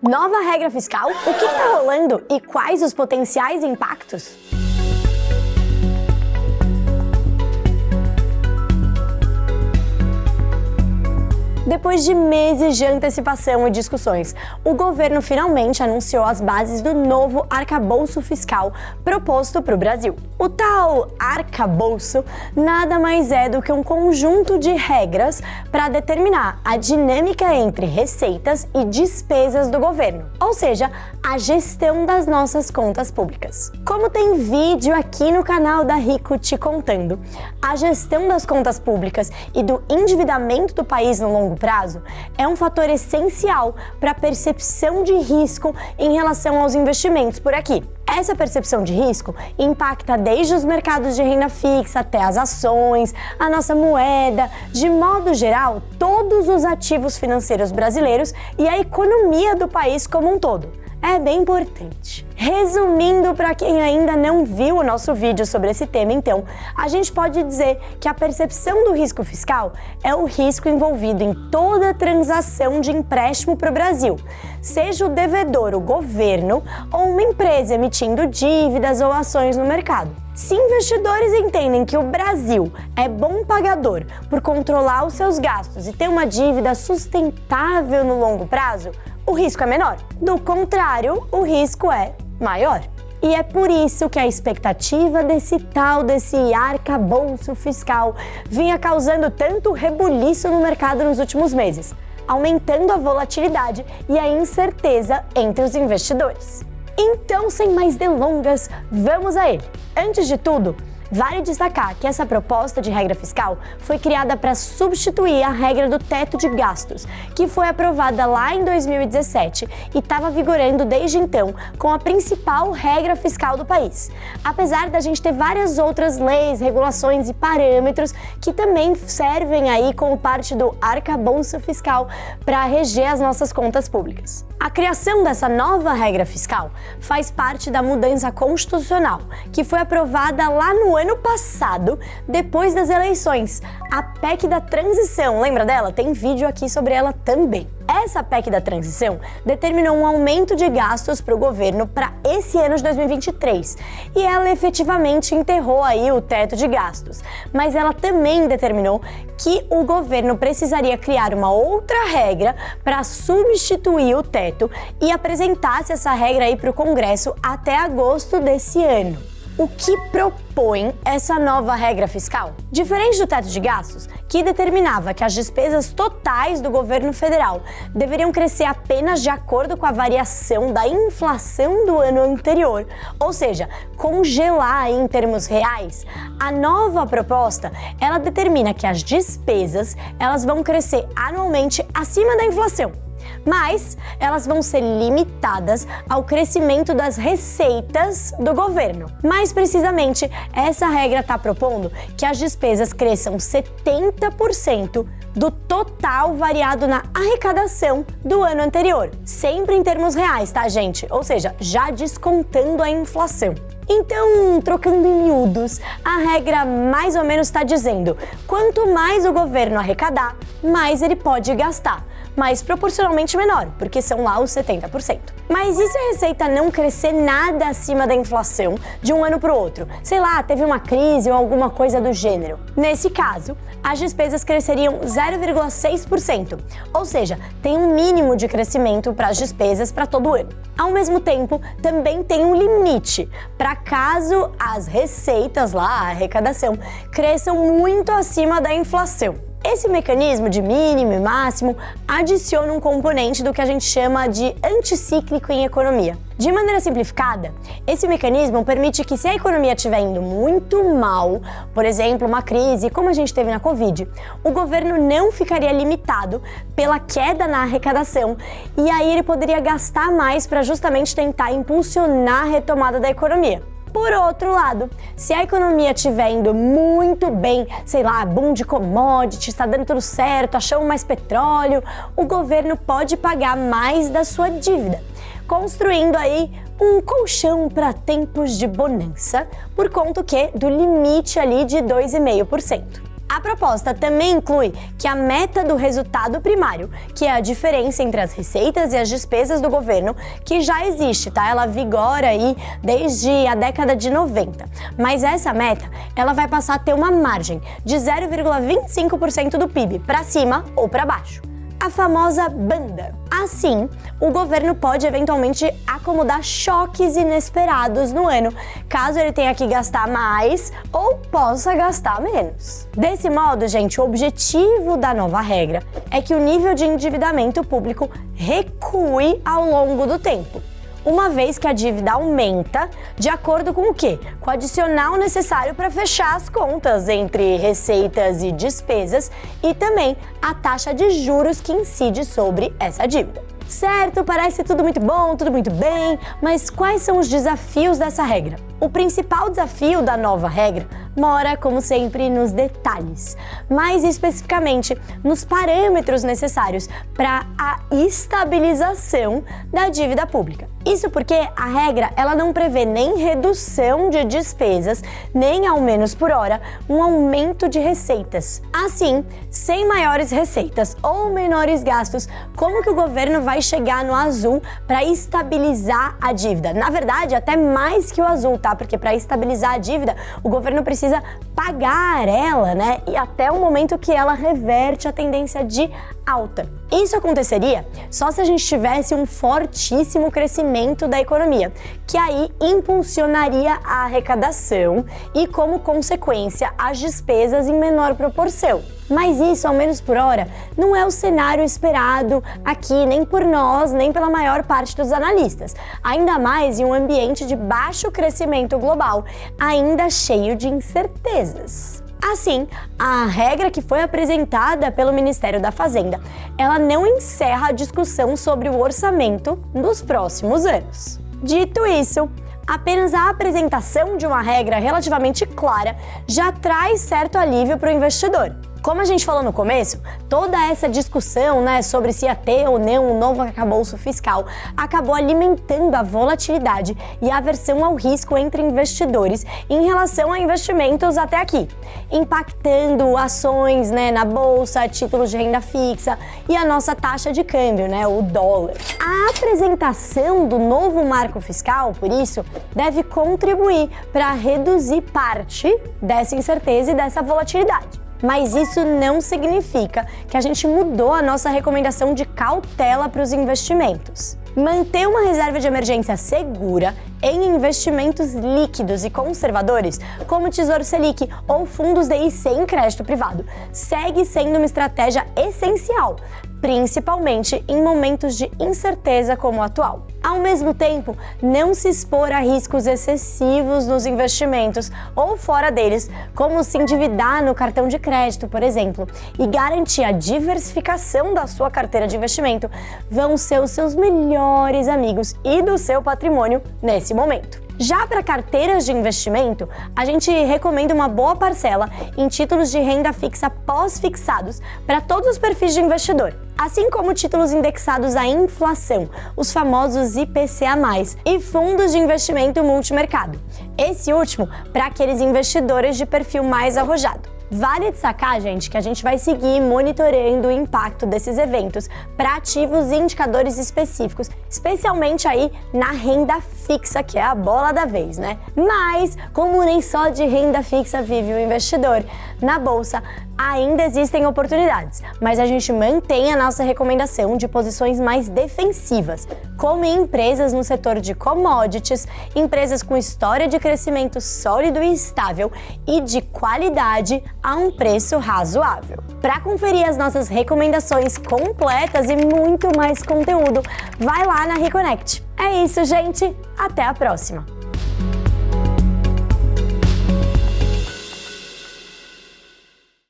Nova regra fiscal? O que está rolando e quais os potenciais impactos? Depois de meses de antecipação e discussões, o governo finalmente anunciou as bases do novo arcabouço fiscal proposto para o Brasil. O tal arcabouço nada mais é do que um conjunto de regras para determinar a dinâmica entre receitas e despesas do governo, ou seja, a gestão das nossas contas públicas. Como tem vídeo aqui no canal da Rico te contando, a gestão das contas públicas e do endividamento do país no longo prazo é um fator essencial para a percepção de risco em relação aos investimentos por aqui. Essa percepção de risco impacta desde os mercados de renda fixa até as ações, a nossa moeda, de modo geral, todos os ativos financeiros brasileiros e a economia do país como um todo. É bem importante. Resumindo, para quem ainda não viu o nosso vídeo sobre esse tema, então, a gente pode dizer que a percepção do risco fiscal é o risco envolvido em toda transação de empréstimo para o Brasil, seja o devedor o governo ou uma empresa emitindo dívidas ou ações no mercado. Se investidores entendem que o Brasil é bom pagador por controlar os seus gastos e ter uma dívida sustentável no longo prazo, o risco é menor. Do contrário, o risco é maior. E é por isso que a expectativa desse arcabouço fiscal vinha causando tanto rebuliço no mercado nos últimos meses, aumentando a volatilidade e a incerteza entre os investidores. Então, sem mais delongas, vamos a ele. Antes de tudo, vale destacar que essa proposta de regra fiscal foi criada para substituir a regra do teto de gastos, que foi aprovada lá em 2017 e estava vigorando desde então com a principal regra fiscal do país. Apesar da gente ter várias outras leis, regulações e parâmetros que também servem aí como parte do arcabouço fiscal para reger as nossas contas públicas. A criação dessa nova regra fiscal faz parte da mudança constitucional, que foi aprovada lá no ano passado, depois das eleições. A PEC da transição, lembra dela? Tem vídeo aqui sobre ela também. Essa PEC da transição determinou um aumento de gastos para o governo para esse ano de 2023 e ela efetivamente enterrou aí o teto de gastos, mas ela também determinou que o governo precisaria criar uma outra regra para substituir o teto e apresentasse essa regra aí para o Congresso até agosto desse ano. O que propõe essa nova regra fiscal? Diferente do teto de gastos, que determinava que as despesas totais do governo federal deveriam crescer apenas de acordo com a variação da inflação do ano anterior, ou seja, congelar em termos reais, a nova proposta, ela determina que as despesas, elas vão crescer anualmente acima da inflação. Mas elas vão ser limitadas ao crescimento das receitas do governo. Mais precisamente, essa regra está propondo que as despesas cresçam 70% do total variado na arrecadação do ano anterior. Sempre em termos reais, tá, gente? Ou seja, já descontando a inflação. Então, trocando em miúdos, a regra mais ou menos está dizendo: quanto mais o governo arrecadar, mais ele pode gastar, mas proporcionalmente menor, porque são lá os 70%. Mas e se a receita não crescer nada acima da inflação de um ano para o outro? Sei lá, teve uma crise ou alguma coisa do gênero. Nesse caso, as despesas cresceriam 0,6%, ou seja, tem um mínimo de crescimento para as despesas para todo ano. Ao mesmo tempo, também tem um limite para caso as receitas lá, a arrecadação, cresçam muito acima da inflação. Esse mecanismo de mínimo e máximo adiciona um componente do que a gente chama de anticíclico em economia. De maneira simplificada, esse mecanismo permite que, se a economia estiver indo muito mal, por exemplo, uma crise como a gente teve na Covid, o governo não ficaria limitado pela queda na arrecadação e aí ele poderia gastar mais para justamente tentar impulsionar a retomada da economia. Por outro lado, se a economia estiver indo muito bem, sei lá, boom de commodities, está dando tudo certo, achamos mais petróleo, o governo pode pagar mais da sua dívida, construindo aí um colchão para tempos de bonança, por conta do limite ali de 2,5%. A proposta também inclui que a meta do resultado primário, que é a diferença entre as receitas e as despesas do governo, que já existe, tá? Ela vigora aí desde a década de 90. Mas essa meta, ela vai passar a ter uma margem de 0,25% do PIB, para cima ou para baixo. A famosa banda. Assim, o governo pode eventualmente acomodar choques inesperados no ano, caso ele tenha que gastar mais ou possa gastar menos. Desse modo, gente, o objetivo da nova regra é que o nível de endividamento público recue ao longo do tempo, uma vez que a dívida aumenta de acordo com o quê? Com o adicional necessário para fechar as contas entre receitas e despesas e também a taxa de juros que incide sobre essa dívida. Certo, parece tudo muito bom, tudo muito bem, mas quais são os desafios dessa regra? O principal desafio da nova regra mora, como sempre, nos detalhes, mais especificamente nos parâmetros necessários para a estabilização da dívida pública. Isso porque a regra ela não prevê nem redução de despesas, nem ao menos por hora, um aumento de receitas. Assim, sem maiores receitas ou menores gastos, como que o governo vai chegar no azul para estabilizar a dívida? Na verdade, até mais que o azul, tá? Porque para estabilizar a dívida, o governo precisa pagar ela, né? E até o momento que ela reverte a tendência de alta. Isso aconteceria só se a gente tivesse um fortíssimo crescimento da economia, que aí impulsionaria a arrecadação e, como consequência, as despesas em menor proporção. Mas isso, ao menos por hora, não é o cenário esperado aqui, nem por nós, nem pela maior parte dos analistas. Ainda mais em um ambiente de baixo crescimento global, ainda cheio de incertezas. Assim, a regra que foi apresentada pelo Ministério da Fazenda, ela não encerra a discussão sobre o orçamento dos próximos anos. Dito isso, apenas a apresentação de uma regra relativamente clara já traz certo alívio para o investidor. Como a gente falou no começo, toda essa discussão, sobre se ia ter ou não um novo arcabouço fiscal acabou alimentando a volatilidade e a aversão ao risco entre investidores em relação a investimentos até aqui, impactando ações, na bolsa, títulos de renda fixa e a nossa taxa de câmbio, o dólar. A apresentação do novo marco fiscal, por isso, deve contribuir para reduzir parte dessa incerteza e dessa volatilidade. Mas isso não significa que a gente mudou a nossa recomendação de cautela para os investimentos. Manter uma reserva de emergência segura em investimentos líquidos e conservadores, como Tesouro Selic ou fundos DI sem crédito privado, segue sendo uma estratégia essencial, principalmente em momentos de incerteza como o atual. Ao mesmo tempo, não se expor a riscos excessivos nos investimentos ou fora deles, como se endividar no cartão de crédito, por exemplo, e garantir a diversificação da sua carteira de investimento, vão ser os seus melhores amigos e do seu patrimônio nesse momento. Já para carteiras de investimento, a gente recomenda uma boa parcela em títulos de renda fixa pós-fixados para todos os perfis de investidor, assim como títulos indexados à inflação, os famosos IPCA+, e fundos de investimento multimercado. Esse último para aqueles investidores de perfil mais arrojado. Vale destacar, gente, que a gente vai seguir monitorando o impacto desses eventos para ativos e indicadores específicos, especialmente aí na renda fixa, que é a bola da vez, Mas, como nem só de renda fixa vive o investidor, na bolsa ainda existem oportunidades, mas a gente mantém a nossa recomendação de posições mais defensivas, como em empresas no setor de commodities, empresas com história de crescimento sólido e estável e de qualidade a um preço razoável. Para conferir as nossas recomendações completas e muito mais conteúdo, vai lá na Reconnect. É isso, gente. Até a próxima!